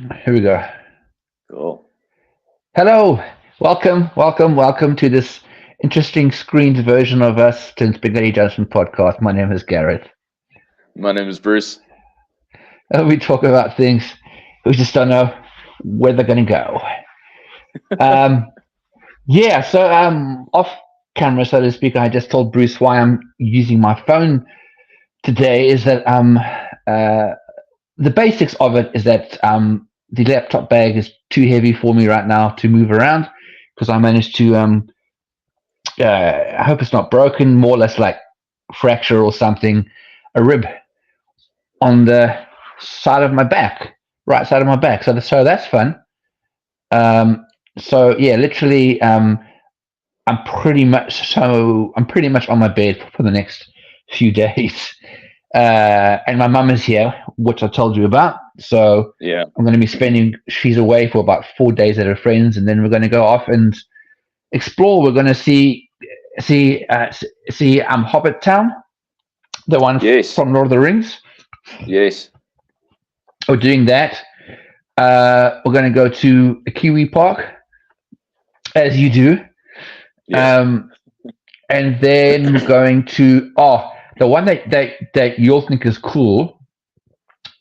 Here we go. Cool. Hello, welcome to this interesting screened version of us, to Spaghetti Junction podcast. My name is Gareth. My name is Bruce. We talk about things we just don't know where they're going to go. Um, off camera, so to speak, I just told Bruce why I'm using my phone today. Is that the basics of it is that the laptop bag is too heavy for me right now to move around because I managed to I hope it's not broken, more or less like fracture or something, a rib on the side of my back, right side of my back. So that's fun. So yeah, literally, I'm pretty much on my bed for the next few days. And my mum is here, which I told you about. So Yeah. I'm going to be spending. She's away for about 4 days at her friends, and then we're going to go off and explore. We're going to see Hobbit Town, the one Yes. from Lord of the Rings. Yes. We're doing that. We're going to go to a Kiwi Park, as you do. Yeah. And then we're going to the one that you'll think is cool.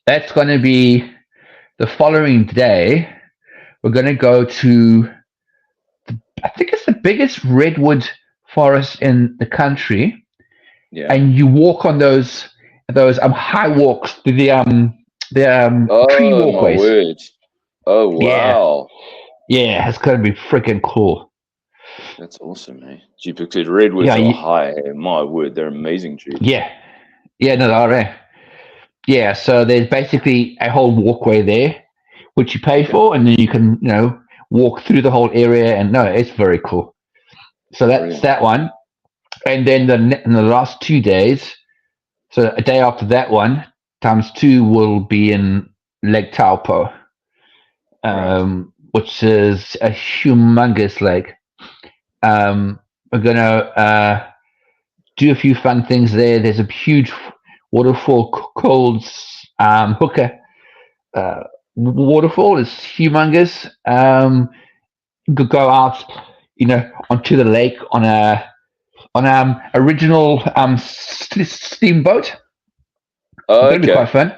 That's going to be the following day. We're going to go to I think it's the biggest redwood forest in the country, Yeah. and you walk on those high walks, the tree Oh my walkways. word. Oh Yeah, wow. yeah, it's going to be freaking cool. That's awesome, man. Because redwoods Yeah, are high. My word, they're amazing trees. yeah, yeah. No, all right. Yeah, so there's basically a whole walkway there, which you pay Okay. for, and then you can walk through the whole area, and no, it's very cool. So that's Brilliant. that one, and then in the last 2 days, so a day after that one, times two will be in Lake Taupo, Right. which is a humongous lake. We're gonna do a few fun things there. There's a huge waterfall called Hooker Waterfall. It's humongous. You could go out, onto the lake on original steamboat. Oh, Going to be okay. quite fun.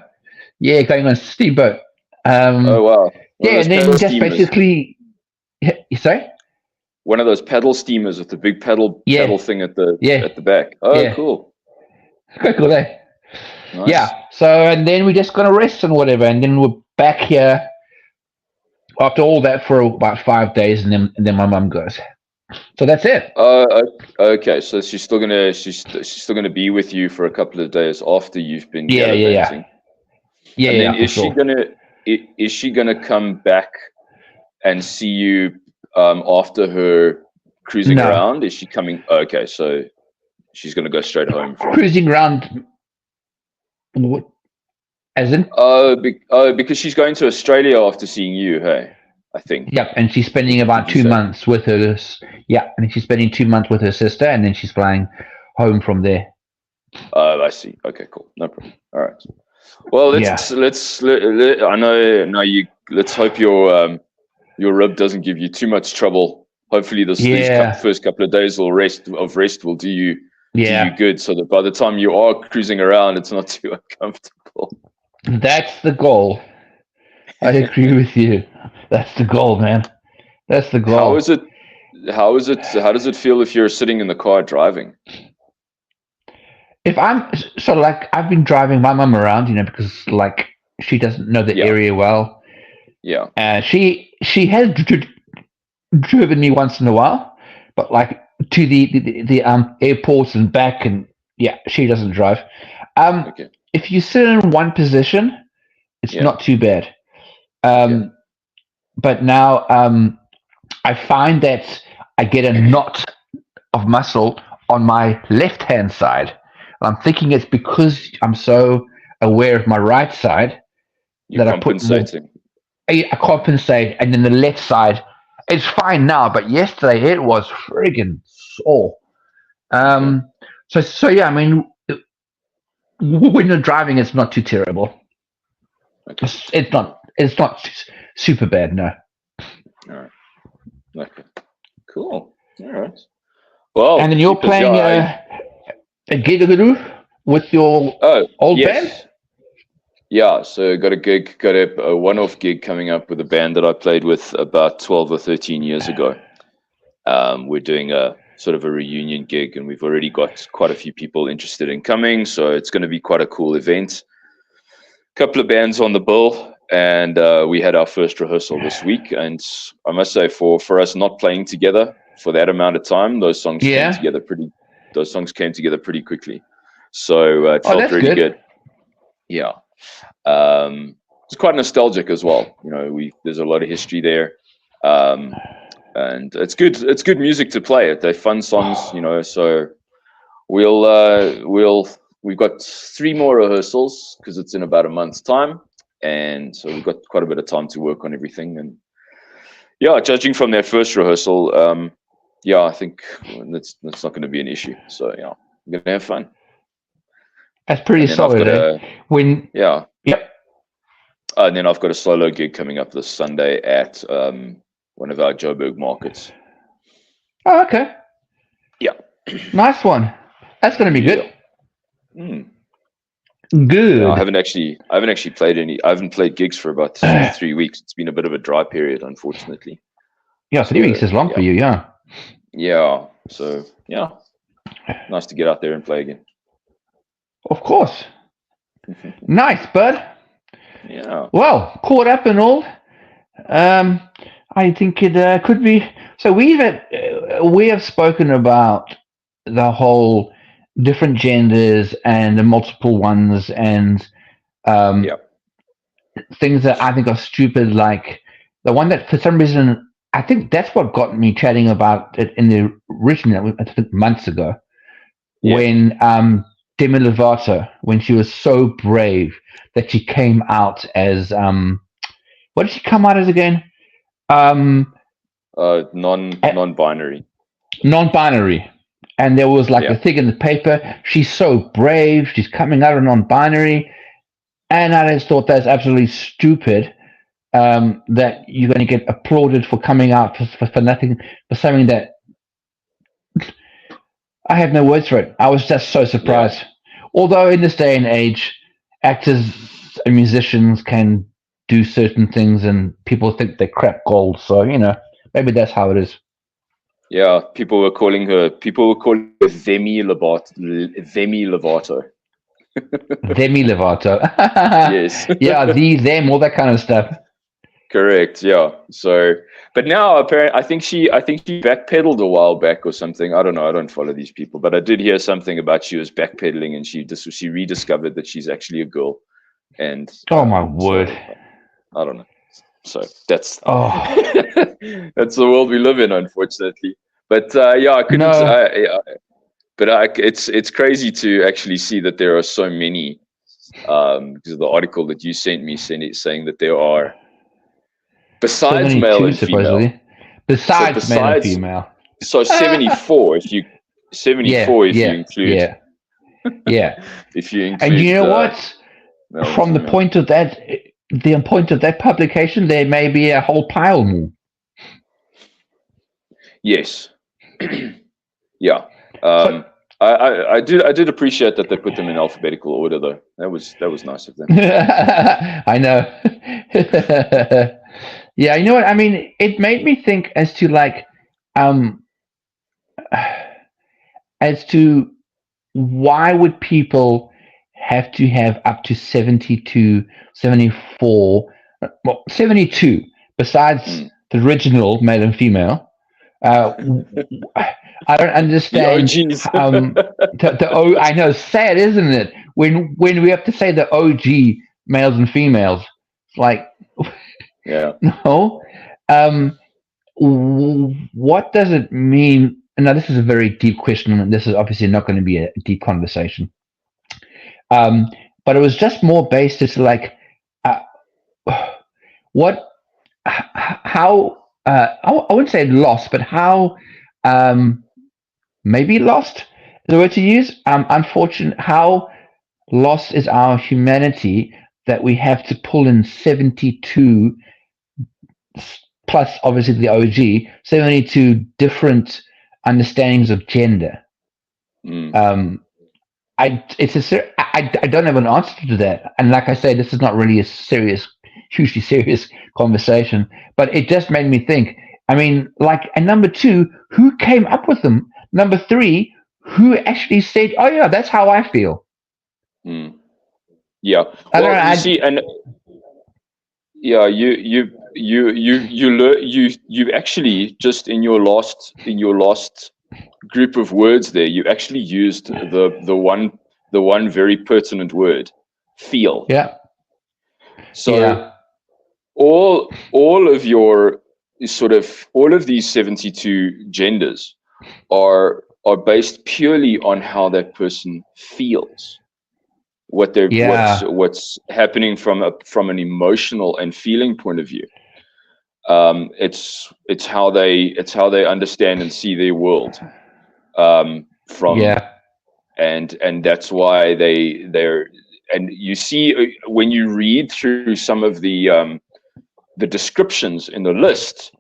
Yeah, going on a steamboat. Oh wow. One of Yeah, those and then pedal just steamers. basically, you say, One of those pedal steamers with the big pedal yeah, thing at the yeah, back. Oh, yeah, cool. quite cool, eh? Yeah. Nice. So and then we're just gonna rest and whatever, and then we're back here after all that for about 5 days, and then my mum goes. So that's it. Okay. So she's still gonna be with you for a couple of days after you've been Yeah, yeah, yeah, gallivanting, yeah, and then yeah, for sure. is she gonna come back and see you after her cruising No, around? Is she coming? Okay, so she's gonna go straight home from. cruising around, as in, Because she's going to Australia after seeing you. Hey, I think. yeah, and she's spending Did about you two say? months with her. Yeah, and she's spending 2 months with her sister, and then she's flying home from there. Oh, I see. Okay, cool. No problem. All right. Well, Yeah, I know. No, you. Let's hope your rib doesn't give you too much trouble. Hopefully, yeah, first couple of days of rest will do you yeah. good, so that by the time you are cruising around, it's not too uncomfortable. That's the goal. I agree with you. That's the goal, man. That's the How is goal. it? How is it? How does it feel if you're sitting in the car driving? If I'm so like I've been driving my mum around, because like she doesn't know the Yeah, area well. yeah, She has driven me once in a while, but like to the airports and back, and yeah, she doesn't drive. Um, okay, if you sit in one position, it's yeah, not too bad. okay, Um, but now I find that I get a knot of muscle on my left hand side. And I'm thinking it's because I'm so aware of my right side you're that I put more. compensating. I compensate, and then the left side, it's fine now, but yesterday it was friggin' sore. Okay, So yeah, I mean, when you're driving, it's not too terrible. okay, It's not. it's not super bad. No. All right. Okay. Cool. All right. Well, And then you're because, playing a gig with your oh old yes. band. Yeah, so got a one-off gig coming up with a band that I played with about 12 or 13 years ago. We're doing a sort of a reunion gig, and we've already got quite a few people interested in coming, so it's going to be quite a cool event. Couple of bands on the bill, and we had our first rehearsal this week, and I must say, for us not playing together for that amount of time, those songs came together pretty quickly. So it felt that's really good. Yeah. It's quite nostalgic as well. You know, there's a lot of history there, and it's good. It's good music to play. They're fun songs, you know. So we've got 3 more rehearsals because it's in about a month's time, and so we've got quite a bit of time to work on everything. And yeah, judging from their first rehearsal, I think that's not going to be an issue. So yeah, we're gonna have fun. That's pretty solid. Yeah. Yep. And then I've got a solo gig coming up this Sunday at one of our Joburg markets. Oh, okay. Yeah. Nice one. That's going to be good. Mm. Good. Yeah, I haven't actually played any. I haven't played gigs for about 3 weeks. It's been a bit of a dry period, unfortunately. Yeah, 3 weeks is long for you. Yeah. Yeah. So yeah, nice to get out there and play again. Of course. Nice, bud. Yeah. Well, caught up and all. I think it could be. So we have spoken about the whole different genders and the multiple ones and things that I think are stupid, like the one that for some reason I think that's what got me chatting about it in the original, I think months ago, when Demi Lovato, when she was so brave that she came out as what did she come out as again? Non-binary. Non-binary. And there was like a thing in the paper. She's so brave. She's coming out of non-binary. And I just thought that's absolutely stupid. That you're going to get applauded for coming out for nothing, for something that I have no words for it. I was just so surprised. Yeah. Although in this day and age, actors and musicians can do certain things and people think they're crap gold. So, you know, maybe that's how it is. Yeah, people were calling her Demi Lovato. Demi Lovato. Yes. Yeah, them, all that kind of stuff. Correct. Yeah. So, but now apparently, I think she backpedaled a while back or something. I don't know. I don't follow these people, but I did hear something about she was backpedaling and she rediscovered that she's actually a girl. And oh my word, I don't know. So that's that's the world we live in, unfortunately. But I couldn't. No. But it's crazy to actually see that there are so many. Because of the article that you sent me saying that there are. Besides male and female. Besides male and female. So 74 if you include. Yeah. If you include. And you know what? From the point of that publication, there may be a whole pile more. Yes. Yeah. I did appreciate that they put them in alphabetical order, though. That was nice of them. I know. Yeah, you know what? I mean, it made me think as to why would people have to have up to 72, 74, 72 besides the original male and female. I don't understand. I know, sad, isn't it? When we have to say the OG males and females, like, no. What does it mean? Now, this is a very deep question, and this is obviously not going to be a deep conversation. But it was just more based as like, what, how, I wouldn't say lost, but how, maybe lost is the word to use. Unfortunate, how lost is our humanity that we have to pull in 72 plus obviously the OG, 72 different understandings of gender. I don't have an answer to that, and like I say, this is not really a hugely serious conversation, but it just made me think. I mean, like, and number two, who came up with them? Number three, who actually said, "Oh yeah, that's how I feel." Yeah. Well, you see, and yeah, you actually just in your last group of words there, you actually used the one very pertinent word, feel. Yeah. So yeah. all of your all of these 72 genders are based purely on how that person feels, what's happening from an emotional and feeling point of view. It's how they understand and see their world. And that's why they're, and you see when you read through some of the descriptions in the list,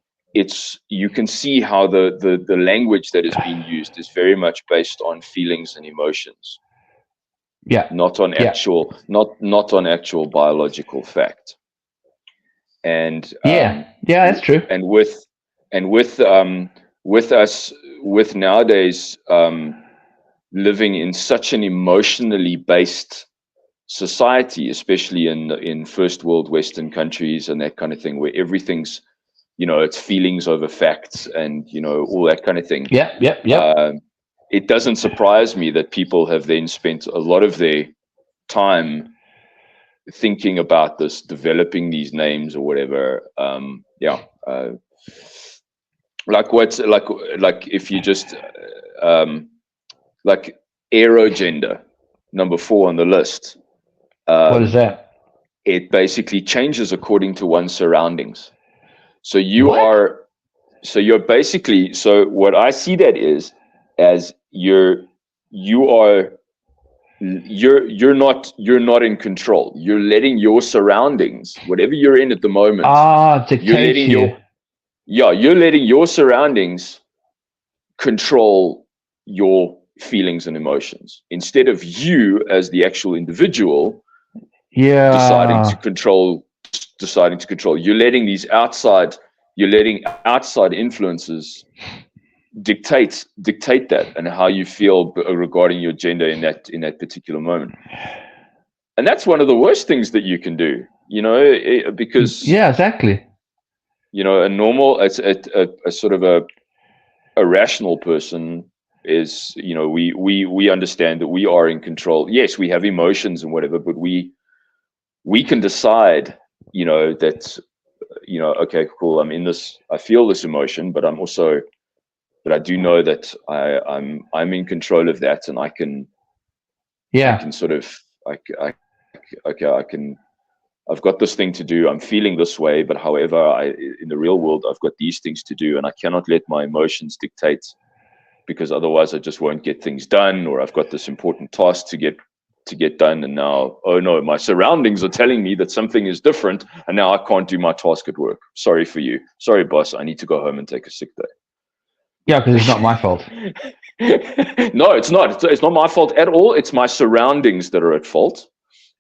you can see how the language that is being used is very much based on feelings and emotions. Not on actual not on actual biological fact. And that's true. And with nowadays living in such an emotionally based society, especially in first world Western countries and that kind of thing, where everything's, it's feelings over facts and, all that kind of thing. It doesn't surprise me that people have then spent a lot of their time thinking about this, developing these names or whatever. Like if you just like aerogender, number 4 on the list. What is that? It basically changes according to one's surroundings. So you're basically, so what I see that is, as you're not in control. You're letting your surroundings, whatever you're in at the moment, you're letting your surroundings control your feelings and emotions, instead of you as the actual individual deciding to control. You're letting outside influences dictate that and how you feel regarding your gender in that particular moment. And that's one of the worst things that you can do, because exactly. A normal, a sort of a rational person is, we understand that we are in control. Yes, we have emotions and whatever, but we can decide, that, okay, cool, I'm in this, I feel this emotion, but I'm also, but I do know that I'm in control of that, and I can sort of, I've got this thing to do. I'm feeling this way, but however, in the real world, I've got these things to do, and I cannot let my emotions dictate, because otherwise I just won't get things done, or I've got this important task to get done, and now, oh no, my surroundings are telling me that something is different, and now I can't do my task at work. Sorry for you. Sorry, boss. I need to go home and take a sick day. Yeah, because it's not my fault. No, it's not. It's not my fault at all. It's my surroundings that are at fault,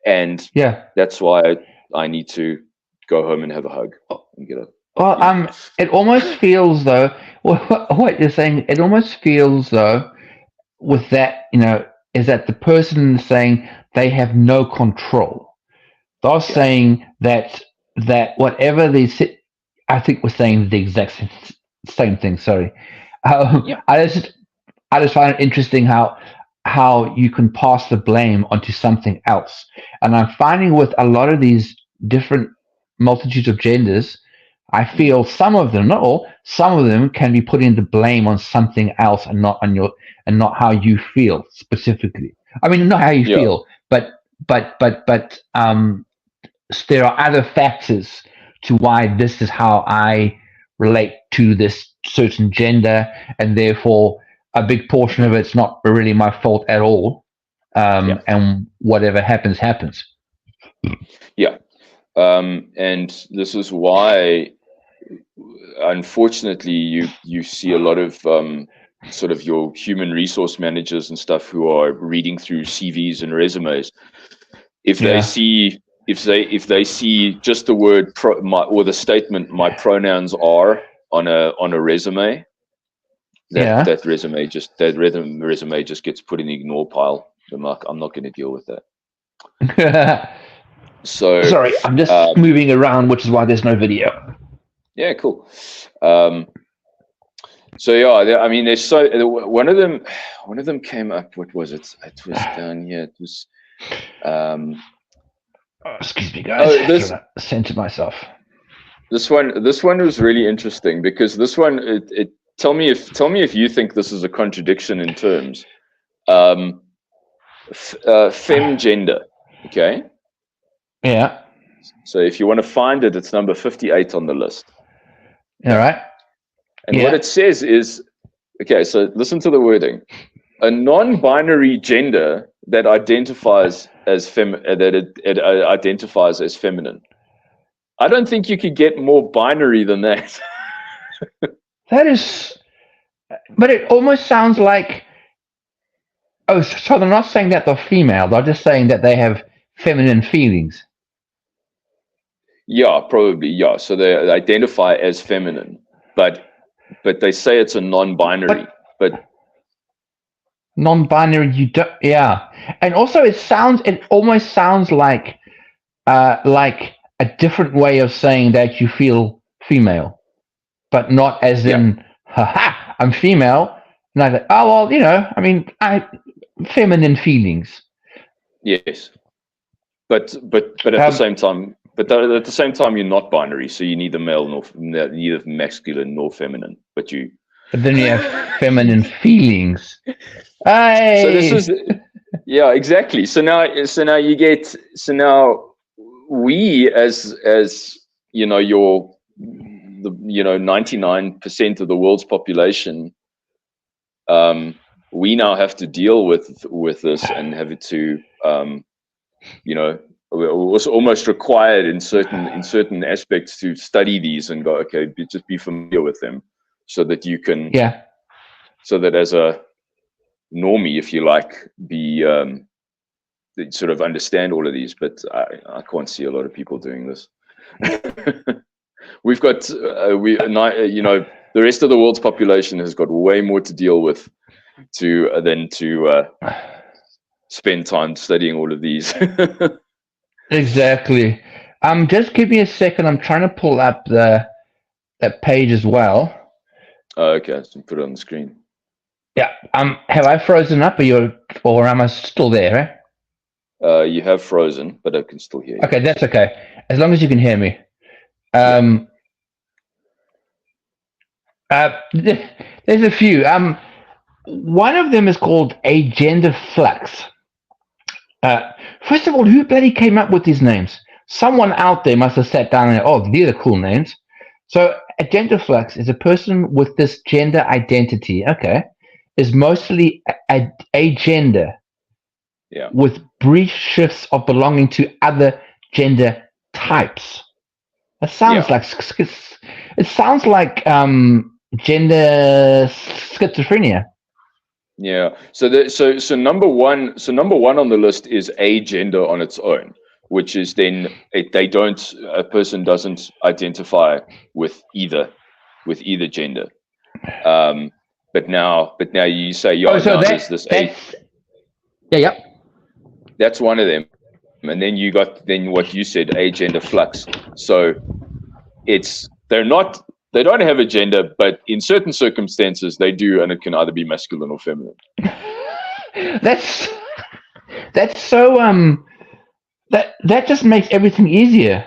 and that's why I need to go home and have a hug and get a. Well, it almost feels though. What you're saying, it almost feels though, with that, is that the person saying they have no control. They're saying that whatever they sit, I think we're saying the exact same thing. Sorry. I just find it interesting how you can pass the blame onto something else. And I'm finding with a lot of these different multitudes of genders, I feel some of them, not all, some of them can be putting the blame on something else and not on not how you feel specifically. I mean, not how you feel, but there are other factors to why this is how I relate to this certain gender, and therefore a big portion of it's not really my fault at all. And whatever happens. Yeah. And this is why, unfortunately, you see a lot of sort of your human resource managers and stuff who are reading through CVs and resumes. If they see just the word or the statement "my pronouns are" on a resume, that resume just gets put in the ignore pile. I'm not going to deal with that. So sorry, I'm just moving around, which is why there's no video. Yeah, cool. So yeah, I mean, there's one of them came up. What was it? It was down here. It was. Excuse me, guys. Center myself. This one was really interesting because this one. It tell me if you think this is a contradiction in terms. Fem gender. Okay. Yeah. So if you want to find it, it's number 58 on the list. All right. And what it says is, okay, so listen to the wording. A non-binary gender that identifies as identifies as feminine. I don't think you could get more binary than that. That is, but it almost sounds like, oh, so they're not saying that they're female. They're just saying that they have feminine feelings. Yeah, probably. Yeah. So they identify as feminine, but they say it's a non-binary. But non-binary, you don't. Yeah, and also it almost sounds like a different way of saying that you feel female, but not as in, haha, I'm female. And I go, oh well, I mean, feminine feelings. Yes, but at the same time. But at the same time, you're not binary, so you're neither neither masculine nor feminine. But then you have feminine feelings. Hey! So this is, yeah, exactly. So now we as 99% of the world's population, we now have to deal with this and have it to was almost required in certain aspects to study these and go, okay, just be familiar with them, so that you can, so that as a normie, if you like, be sort of understand all of these. But I can't see a lot of people doing this. We've got the rest of the world's population has got way more to deal with than to spend time studying all of these. Exactly. Just give me a second. I'm trying to pull up that page as well. Okay, so put it on the screen. Yeah. Have I frozen up, or am I still there? You have frozen, but I can still hear you. Okay, that's okay. As long as you can hear me. There's a few. One of them is called Agender Flux. First of all, who bloody came up with these names? Someone out there must have sat down and, oh, these are cool names. So Agender Flux is a person with this gender identity, is mostly a gender with brief shifts of belonging to other gender types. It sounds like gender schizophrenia. Yeah. So number one on the list is a gender on its own, which is then a person doesn't identify with either gender. But now you say there's this a. Yeah. That's one of them, and then you got what you said, agender flux. So they don't have a gender, but in certain circumstances they do, and it can either be masculine or feminine. That's so that just makes everything easier.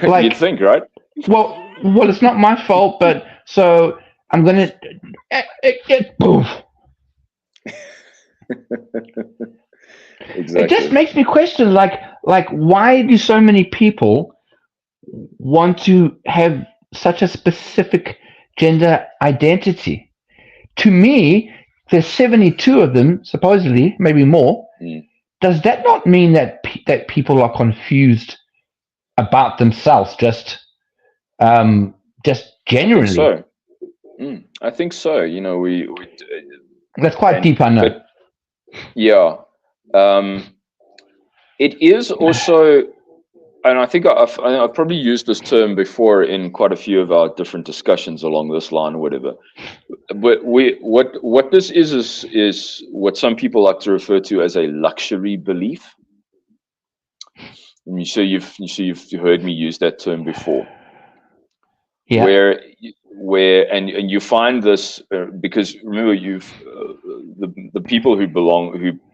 Like, you'd think, right? Well, it's not my fault, but so I'm gonna poof. Exactly. It just makes me question, like why do so many people want to have such a specific gender identity? To me, there's 72 of them, supposedly, maybe more, does that not mean that that people are confused about themselves, just I think genuinely? so. I think so. We That's quite and deep, I know. but yeah, it is also, and I think I've probably used this term before in quite a few of our different discussions along this line or whatever. But what this is what some people like to refer to as a luxury belief. And you've heard me use that term before, Yeah, where you find this because remember the people who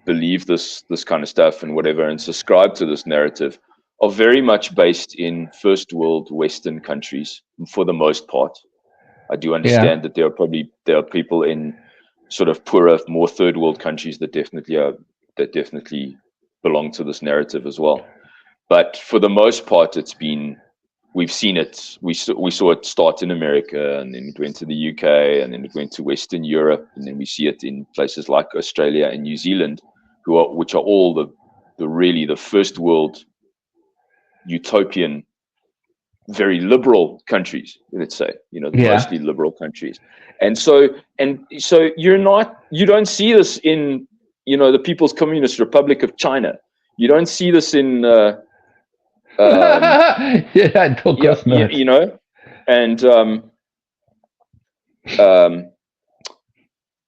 believe this kind of stuff and whatever and subscribe to this narrative are very much based in first world Western countries for the most part. I do yeah, understand that there are people in sort of poorer, more third world countries that definitely belong to this narrative as well. But for the most part, we've seen it. We saw it start in America, and then it went to the UK, and then it went to Western Europe, and then we see it in places like Australia and New Zealand, which are all the first world utopian, very liberal countries. Let's say, the yeah. mostly liberal countries, and so you don't see this in the People's Communist Republic of China. You don't see this in Yeah, of yeah, course not. and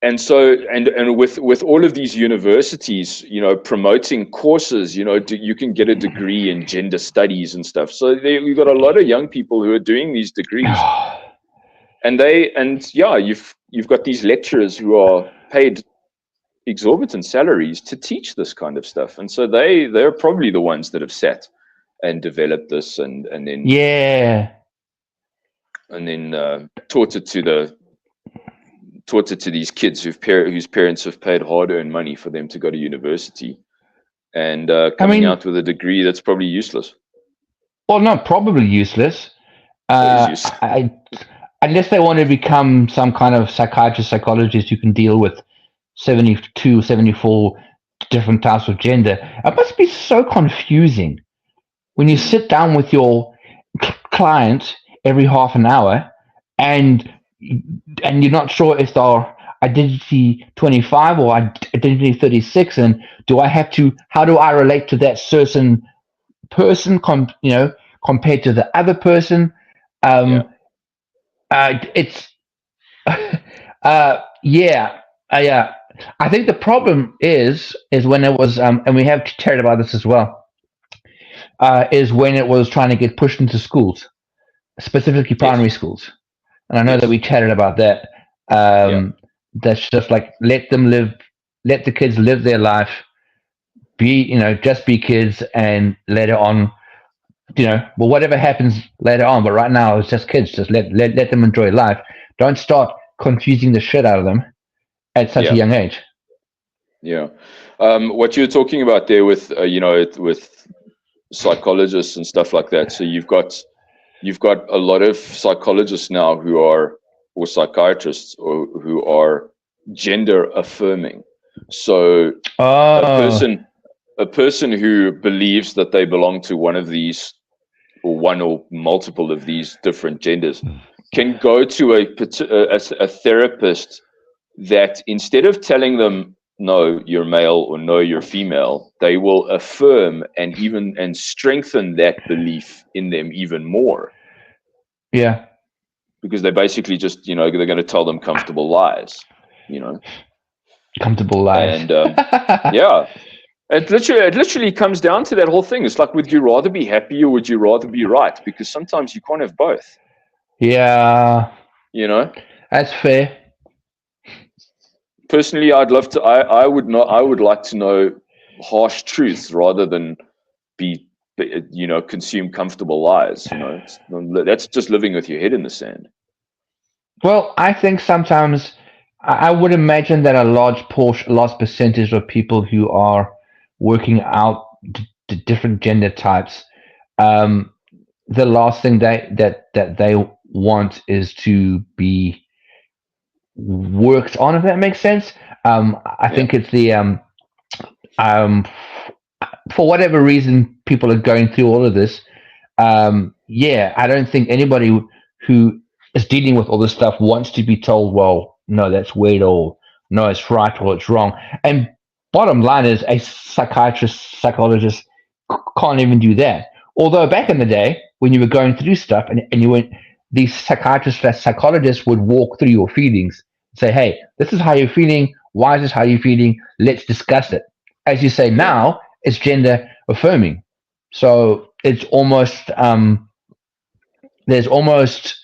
and so with all of these universities, promoting courses, you can get a degree in gender studies and stuff. So we've got a lot of young people who are doing these degrees, and you've got these lecturers who are paid exorbitant salaries to teach this kind of stuff, and so they're probably the ones that have sat and developed this, and then Yeah. taught it to these kids whose parents have paid hard-earned money for them to go to university, and coming out with a degree that's probably useless. Well, not probably useless. It is useless. Unless they want to become some kind of psychiatrist, psychologist who can deal with 72, 74 different types of gender. It must be so confusing when you sit down with your client every half an hour and you're not sure if they're identity 25 or identity 36, and how do I relate to that certain person compared to the other person. It's yeah. I think the problem is when it was and we have chatted about this as well, is when it was trying to get pushed into schools, specifically primary schools. And I know that we chatted about that. That's just like let the kids live their life, just be kids, and later on, well, whatever happens later on. But right now, it's just kids. Just let them enjoy life. Don't start confusing the shit out of them at such a young age. Yeah. What you're talking about there with with psychologists and stuff like that. So you've got a lot of psychologists now or psychiatrists who are gender affirming. So a person who believes that they belong to one of these, or one or multiple of these different genders, can go to a therapist that, instead of telling them no, you're male, or no, you're female, they will affirm and strengthen that belief in them even more. Yeah. Because they basically just, they're going to tell them comfortable lies, Comfortable lies. And yeah, it literally comes down to that whole thing. It's like, would you rather be happy or would you rather be right? Because sometimes you can't have both. Yeah. That's fair. Personally, I'd love to. I would like to know harsh truths rather than consume comfortable lies. That's just living with your head in the sand. Well, I think sometimes I would imagine that a large percentage of people who are working out the different gender types, the last thing that they want is to be worked on, if that makes sense. I think it's the for whatever reason, people are going through all of this. Yeah, I don't think anybody who is dealing with all this stuff wants to be told, well, no, that's weird, or no, it's right, or it's wrong. And bottom line is, a psychiatrist, psychologist can't even do that. Although back in the day, when you were going through stuff and you went, these psychiatrists, psychologists would walk through your feelings, say, hey, this is how you're feeling. Why is this how you're feeling? Let's discuss it. As you say, now it's gender affirming. So it's almost there's almost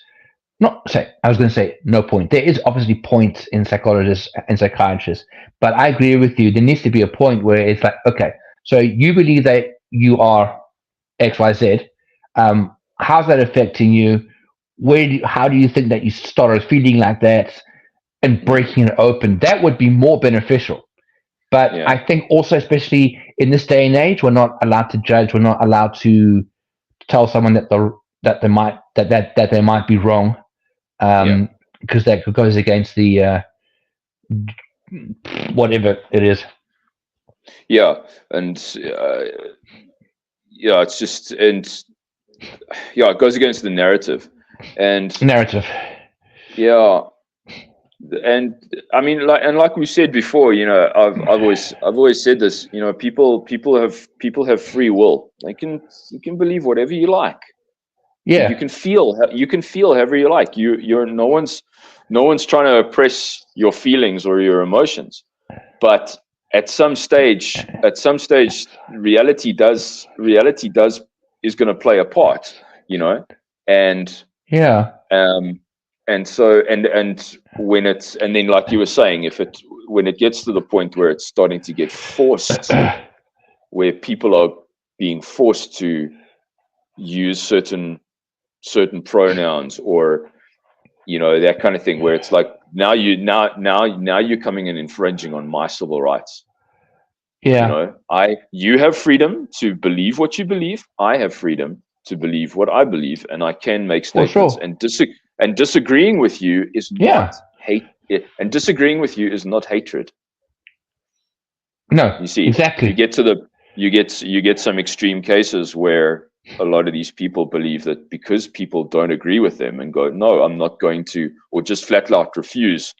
not say I was going to say no point. There is obviously points in psychologists and psychiatrists, but I agree with you. There needs to be a point where it's like, okay, so you believe that you are X, Y, Z. How's that affecting you? How do you think that you started feeling like that, and breaking it open? That would be more beneficial. But I think also, especially in this day and age, we're not allowed to judge. We're not allowed to tell someone that they might be wrong, because that goes against the whatever it is. Yeah, and it's just, and it goes against the narrative. And and I mean, like we said before, I've always said this, people have free will. You can believe whatever you like. You can feel however you like. You're no one's trying to oppress your feelings or your emotions. But at some stage, reality is going to play a part, and and so and when it's, and then like you were saying, when it gets to the point where it's starting to get forced, where people are being forced to use certain pronouns, or that kind of thing, where it's like, now you're coming and infringing on my civil rights. You have freedom to believe what you believe. I have freedom to believe what I believe, and I can make statements. And disagreeing with you is not hate. And disagreeing with you is not hatred. No, you see, exactly. You get some extreme cases where a lot of these people believe that because people don't agree with them and go, no, I'm not going to, or just flat out refuse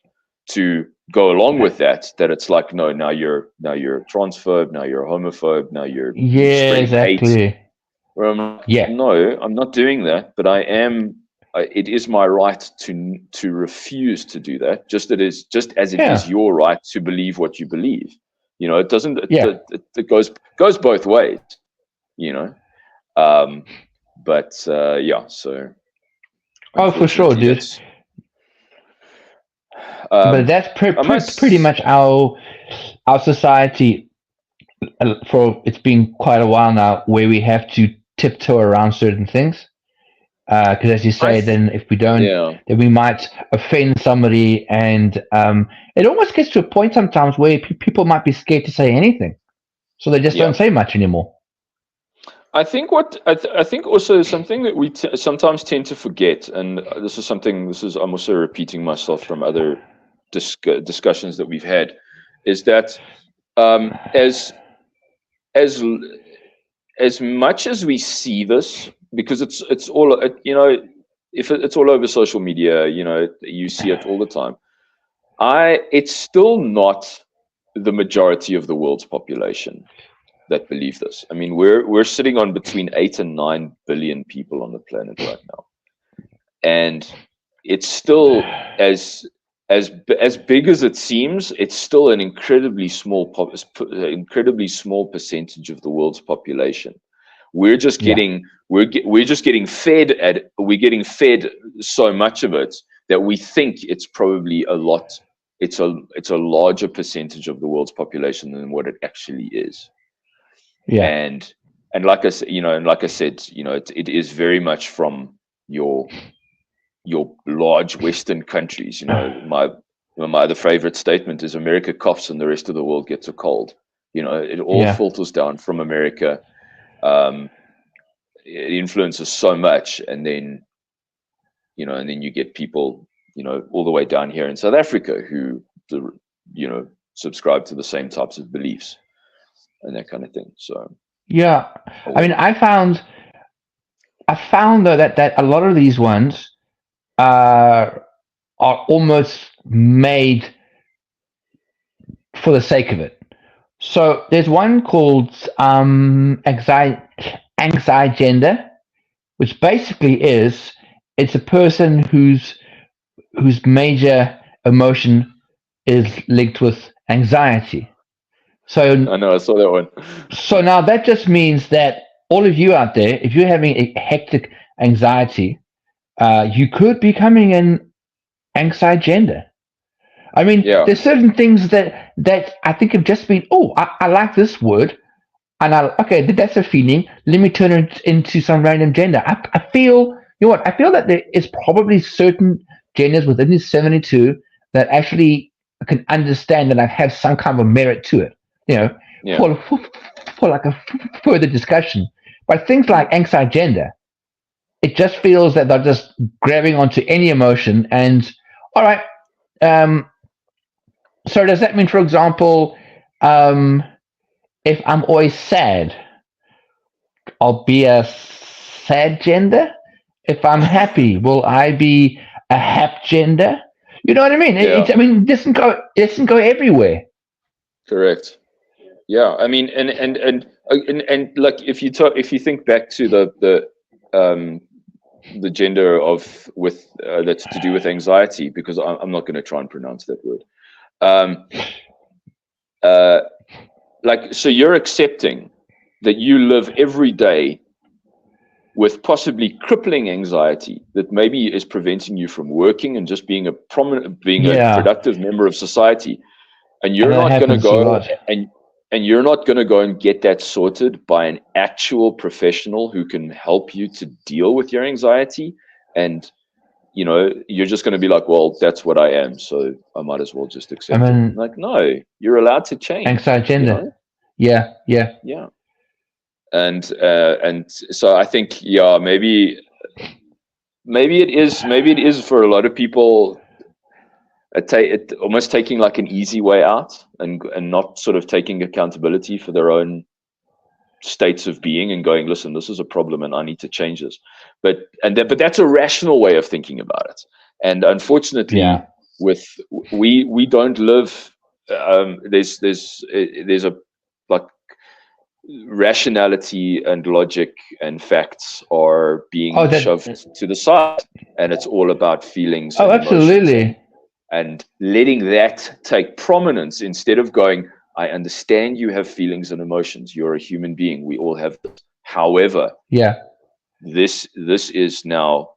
to go along with that it's like, no, now you're a transphobe, now you're a homophobe, now you're spreading hate. Where I'm like, no, I'm not doing that, but I am. It is my right to refuse to do that. Just as it is your right to believe what you believe. It doesn't. It goes both ways. But So. Oh, for sure, dude. But that's pretty much our society. For it's been quite a while now, where we have to tiptoe around certain things. Because as you say, then if we don't, then we might offend somebody, and it almost gets to a point sometimes where people might be scared to say anything, so they just don't say much anymore. I think I think also something that we sometimes tend to forget, and I'm also repeating myself from other discussions that we've had, is that as much as we see this, because it's all, if it's all over social media, you see it all the time. It's still not the majority of the world's population that believe this. I mean, we're sitting on between 8 and 9 billion people on the planet right now, and it's still as big as it seems. It's still an incredibly small percentage of the world's population. We're just getting fed so much of it that we think it's probably a lot. It's a larger percentage of the world's population than what it actually is. And like I said, it is very much from your large Western countries. My other favorite statement is, America coughs and the rest of the world gets a cold. It all filters down from America. It influences so much, and then you get people, all the way down here in South Africa who, subscribe to the same types of beliefs and that kind of thing. So Yeah. I mean, I found though that a lot of these ones are almost made for the sake of it. So there's one called anxiety gender, which basically is it's a person whose major emotion is linked with anxiety. So I know, I saw that one. so now that just means that all of you out there, if you're having a hectic anxiety, you could be coming in anxiety gender. I mean, Yeah, there's certain things that I think have just been. Oh, I like this word, and okay, that's a feeling. Let me turn it into some random gender. I feel, you know what? I feel that there is probably certain genders within this 72 that actually can understand that I have some kind of merit to it. You know, yeah, for like a further discussion. But things like anxiety gender, it just feels that they're just grabbing onto any emotion and all right. Um, so does that mean, for example, um, if I'm always sad, I'll be a sad gender? If I'm happy, will I be a hap gender? You know what I mean? yeah, I mean, it doesn't go everywhere. correct. Yeah, I mean, and like if you think back to the gender of with that's to do with anxiety, because I'm not going to try and pronounce that word. Um, uh, like, so you're accepting that you live every day with possibly crippling anxiety that maybe is preventing you from working and just being a Yeah, productive member of society, and and you're that not going to happens a go lot. and you're not going to go and get that sorted by an actual professional who can help you to deal with your anxiety. And you're just going to be like, well, that's what I am, so I might as well just I accept it. mean, Like, no, you're allowed to change, anxiety gender. Yeah, yeah, yeah. And so I think, yeah, maybe it is for a lot of people, it almost taking like an easy way out, and not sort of taking accountability for their own states of being and going, listen, this is a problem and I need to change this. But that's a rational way of thinking about it. And unfortunately, yeah, with we don't live. There's a like rationality and logic and facts are oh, being that. shoved to the side, and it's all about feelings Oh, and emotions, absolutely. and letting that take prominence instead of going, I understand you have feelings and emotions. You're a human being. We all have this. However, Yeah, this is now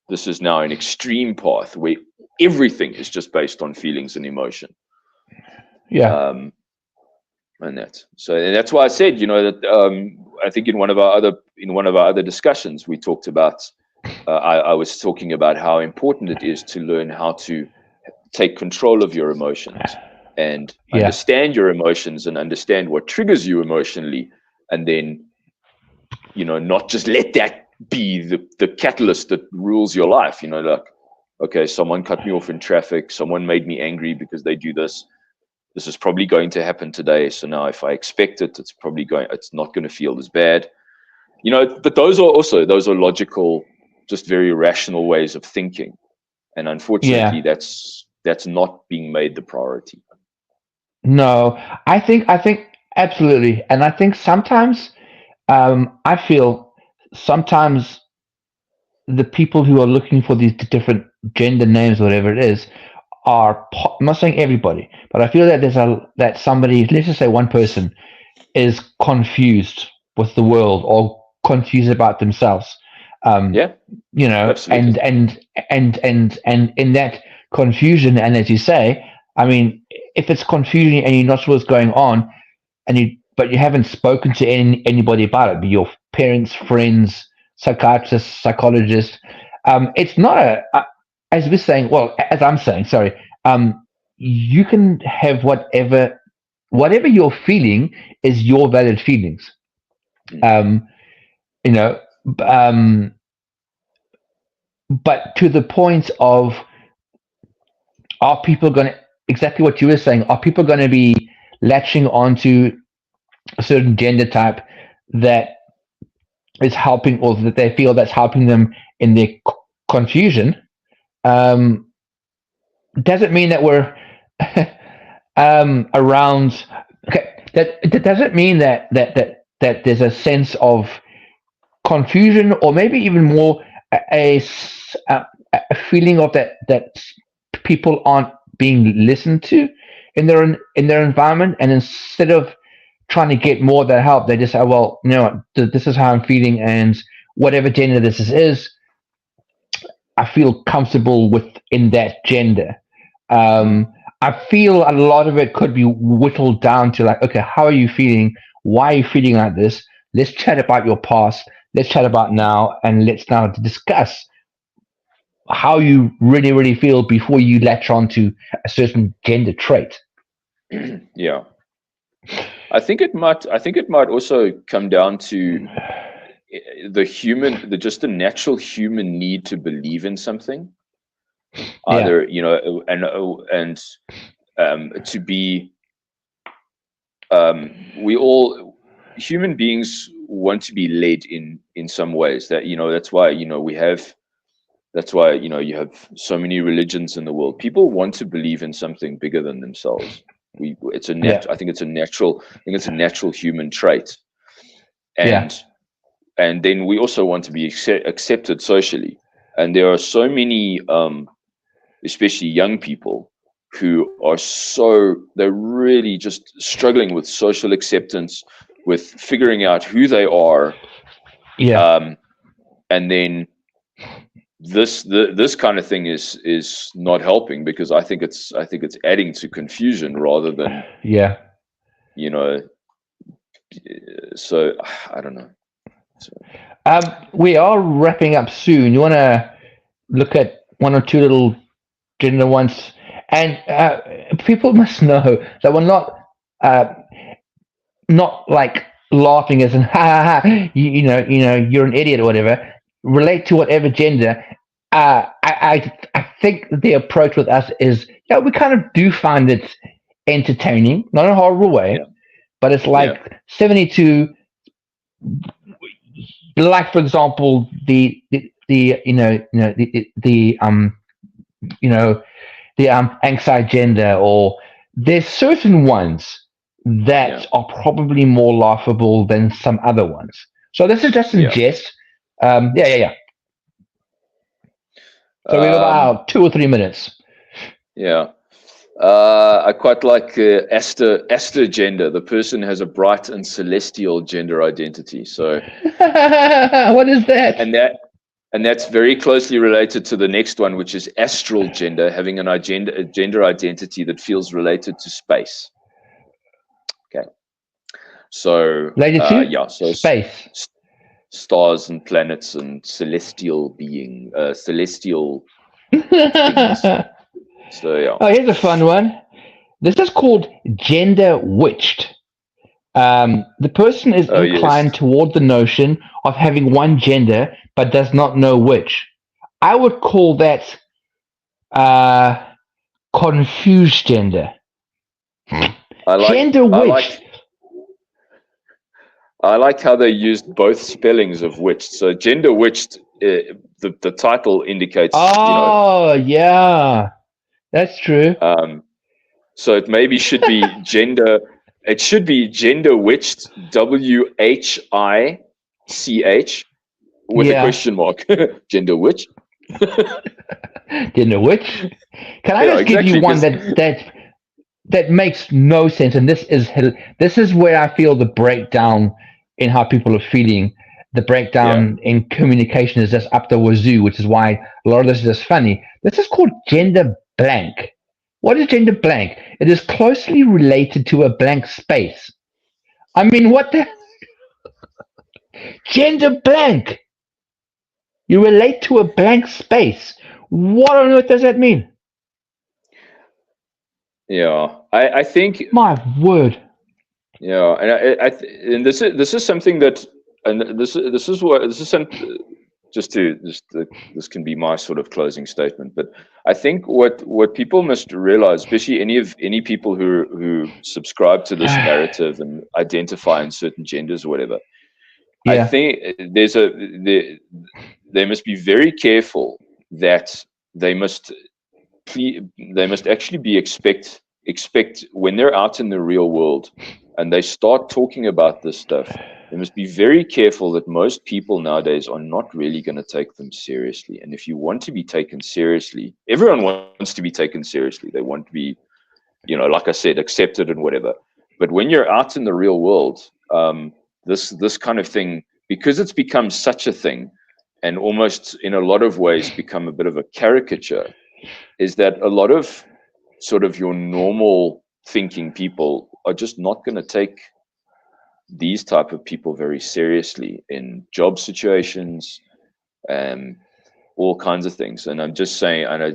an extreme path where everything is just based on feelings and emotion. yeah, Um, and that's why I said, that I think in one of our other discussions we talked about. I was talking about how important it is to learn how to take control of your emotions and yeah, understand your emotions and understand what triggers you emotionally, and then not just let that be the catalyst that rules your life. Like, okay, someone cut me off in traffic, someone made me angry because they do this is probably going to happen today, so now if I expect it, it's not going to feel as bad. But those are logical, just very rational ways of thinking, and unfortunately yeah. that's not being made the priority. No, I think absolutely, and I think sometimes I feel sometimes the people who are looking for these different gender names, whatever it is, I'm not saying everybody, but I feel that that somebody, let's just say one person, is confused with the world or confused about themselves. Um, Yeah, absolutely. and in that confusion, and as you say, I mean, if it's confusing and you're not sure what's going on, but you haven't spoken to anybody about it, be your parents, friends, psychiatrists, psychologists. It's not as we're saying. Well, as I'm saying, sorry. You can have whatever you're feeling is your valid feelings. Mm. Um, you know, um, but to the point of, are people going to, exactly what you were saying, are people going to be latching onto a certain gender type that is helping, or that they feel that's helping them in their confusion, um, doesn't mean that we're around. Okay, that doesn't mean that there's a sense of confusion, or maybe even more a feeling of that people aren't being listened to in their environment, and instead of trying to get more of that help, they just say, well, no, this is how I'm feeling, and whatever gender this is, I feel comfortable within that gender. I feel a lot of it could be whittled down to, like, okay, how are you feeling? Why are you feeling like this? Let's chat about your past. Let's chat about now, and let's now discuss how you really, really feel before you latch on to a certain gender trait. Yeah. I think it might also come down to just the natural human need to believe in something. Either, and to be, we all, human beings want to be led in some ways. That's why you have so many religions in the world. People want to believe in something bigger than themselves. I think it's a natural human trait. And then we also want to be accepted socially. And there are so many, especially young people, who are they're really just struggling with social acceptance, with figuring out who they are. And then this kind of thing is not helping, because I think it's adding to confusion rather than so I don't know. We are wrapping up soon. You want to look at one or two little gender ones, and people must know that we're not like laughing as in ha ha ha, you're an idiot or whatever. Relate to whatever gender. I think the approach with us is, we kind of do find it entertaining, not in a horrible way, but it's like 72. Like, for example, the anxiety gender, or there's certain ones that are probably more laughable than some other ones. So this is just a jest. So we have about 2 or 3 minutes. Yeah. I quite like Aster gender. The person has a bright and celestial gender identity. So what is that? And that's very closely related to the next one, which is astral gender, having a gender identity that feels related to space. Okay. So related to so space, stars and planets and celestial things. So Oh, here's a fun one. This is called gender witched. The person is inclined toward the notion of having one gender, but does not know which. I would call that confused gender. Gender witched. I like how they used both spellings of witched. So gender witched, the title indicates. Oh, yeah. That's true. So it maybe should be gender. It should be gender witched, WHICH, with a question mark. Gender witch. Gender witch. Can I just give you one that makes no sense? And this is where I feel the breakdown in how people are feeling. The breakdown in communication is just up the wazoo, which is why a lot of this is just funny. This is called gender blank. What is gender blank? It is closely related to a blank space. I mean, what the? Gender blank. You relate to a blank space. What on earth does that mean? Yeah, I think. My word. Yeah, and this is something that, and this is something. This can be my sort of closing statement, but I think what people must realize, especially any people who subscribe to this narrative and identify in certain genders or whatever, Yeah. think they must be very careful that they must actually be expect when they're out in the real world and they start talking about this stuff. They must be very careful that most people nowadays are not really going to take them seriously. And if you want to be taken seriously, everyone wants to be taken seriously. They want to be, like I said, accepted and whatever. But when you're out in the real world, this kind of thing, because it's become such a thing, and almost in a lot of ways become a bit of a caricature, is that a lot of sort of your normal thinking people are just not going to take these type of people very seriously in job situations and all kinds of things. And I'm just saying, and I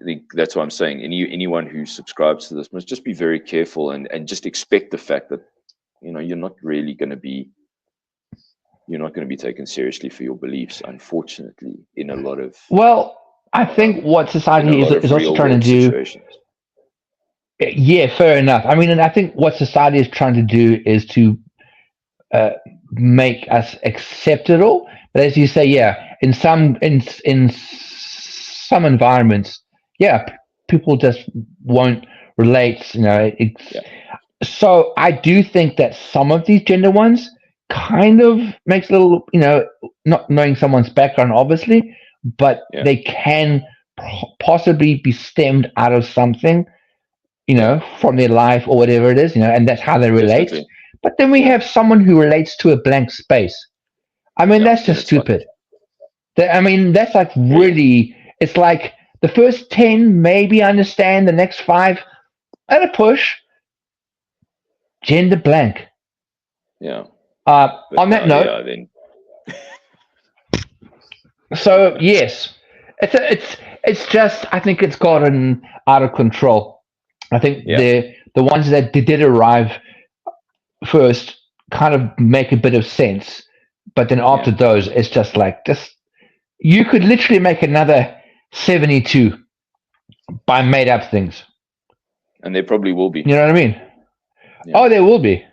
think that's why I'm saying anyone who subscribes to this must just be very careful and just expect the fact that you're not going to be taken seriously for your beliefs, unfortunately, in a lot of Well, I think what society is also trying to do. situations. Yeah, fair enough. I mean, and I think what society is trying to do is to make us acceptable. But as you say, yeah, in some environments, yeah, people just won't relate. So I do think that some of these gender ones kind of makes a little, not knowing someone's background, obviously, but they can possibly be stemmed out of something, from their life or whatever it is, and that's how they relate. Definitely. But then we have someone who relates to a blank space. I mean, that's just stupid. That's like really, it's like the first 10 maybe understand, the next 5 at a push, gender blank. Yeah. On that note, so yes, it's just, I think it's gotten out of control. I think the ones that did arrive first kind of make a bit of sense, but then after those, it's just like you could literally make another 72 by made up things, and they probably will be. You know what I mean? Yeah. Oh, there will be.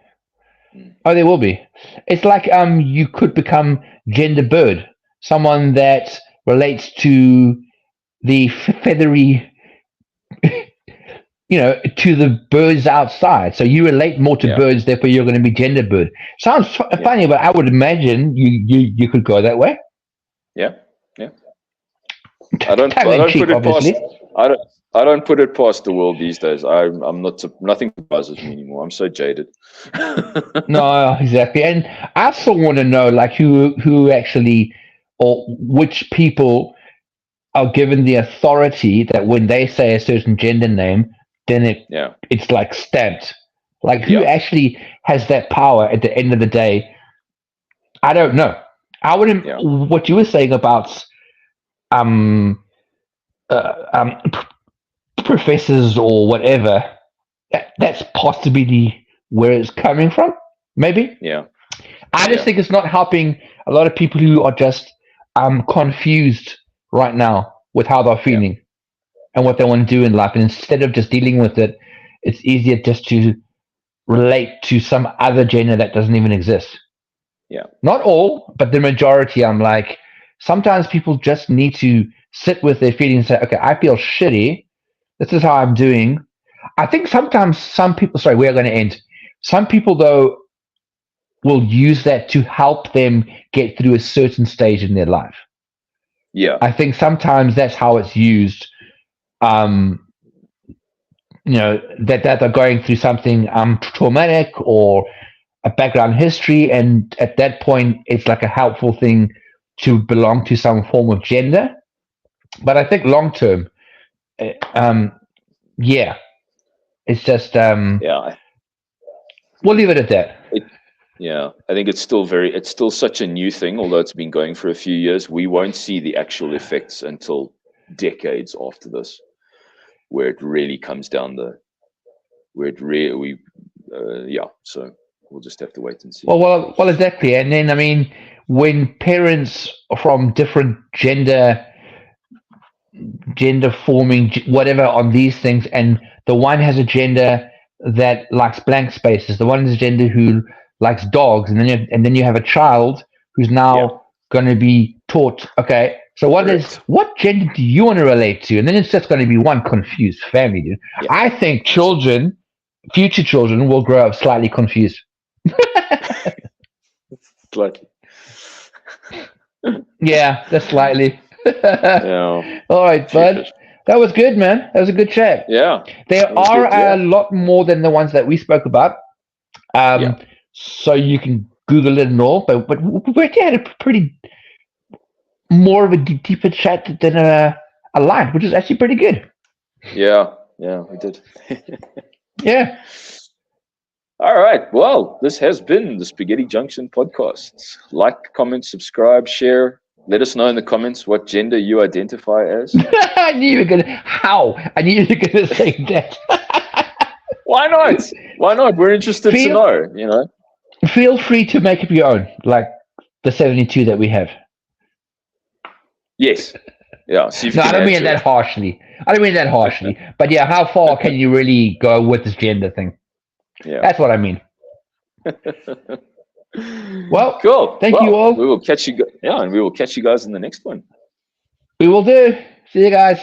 Oh, there will be. It's like you could become gender bird, someone that relates to the feathery, to the birds outside. So you relate more to birds, therefore you're going to be gender bird. Sounds funny, but I would imagine you could go that way. Yeah. I don't put it past the world these days. Nothing surprises me anymore. I'm so jaded. No, exactly. And I also want to know, like, who actually, or which people are given the authority that when they say a certain gender name, then it's like stamped. Like, who actually has that power at the end of the day? I don't know. I wouldn't. What you were saying about professors or whatever, that's possibly where it's coming from. Maybe. Yeah. I just think it's not helping a lot of people who are just confused right now with how they're feeling and what they want to do in life. And instead of just dealing with it, it's easier just to relate to some other gender that doesn't even exist. Yeah. Not all, but the majority. I'm like, sometimes people just need to sit with their feelings and say, okay, I feel shitty. This is how I'm doing. I think sometimes some people, sorry, we're going to end. Some people, though, will use that to help them get through a certain stage in their life. Yeah. I think sometimes that's how it's used. That they're going through something traumatic or a background history, and at that point, it's like a helpful thing to belong to some form of gender. But I think long term, it's just we'll leave it at that. I think it's still such a new thing, although it's been going for a few years. We won't see the actual effects until decades after this, where it really comes down so we'll just have to wait and see. Well, exactly. And then, when parents from different gender forming, whatever, on these things, and the one has a gender that likes blank spaces, the one has a gender who likes dogs, and then you have a child who's now going to be taught, okay, so what gender do you want to relate to? And then it's just going to be one confused family, dude. Yeah. I think future children will grow up slightly confused. Slightly. Yeah, that's slightly. Yeah. All right, bud. That was good, man. That was a good chat. Yeah. There are a lot more than the ones that we spoke about. So you can Google it and all, but we actually had a pretty more of a deeper chat than a line, which is actually pretty good. Yeah, we did. Yeah. All right. Well, this has been the Spaghetti Junction podcast. Like, comment, subscribe, share. Let us know in the comments what gender you identify as. I knew you were gonna say that. Why not? Why not? We're interested to know, you know. Feel free to make up your own, like the 72 that we have. Yes. Yeah. No, I don't mean that harshly. But yeah, how far can you really go with this gender thing? Yeah. That's what I mean. Well, cool. Thank you all. We will catch you. Yeah, and we will catch you guys in the next one. We will do. See you guys.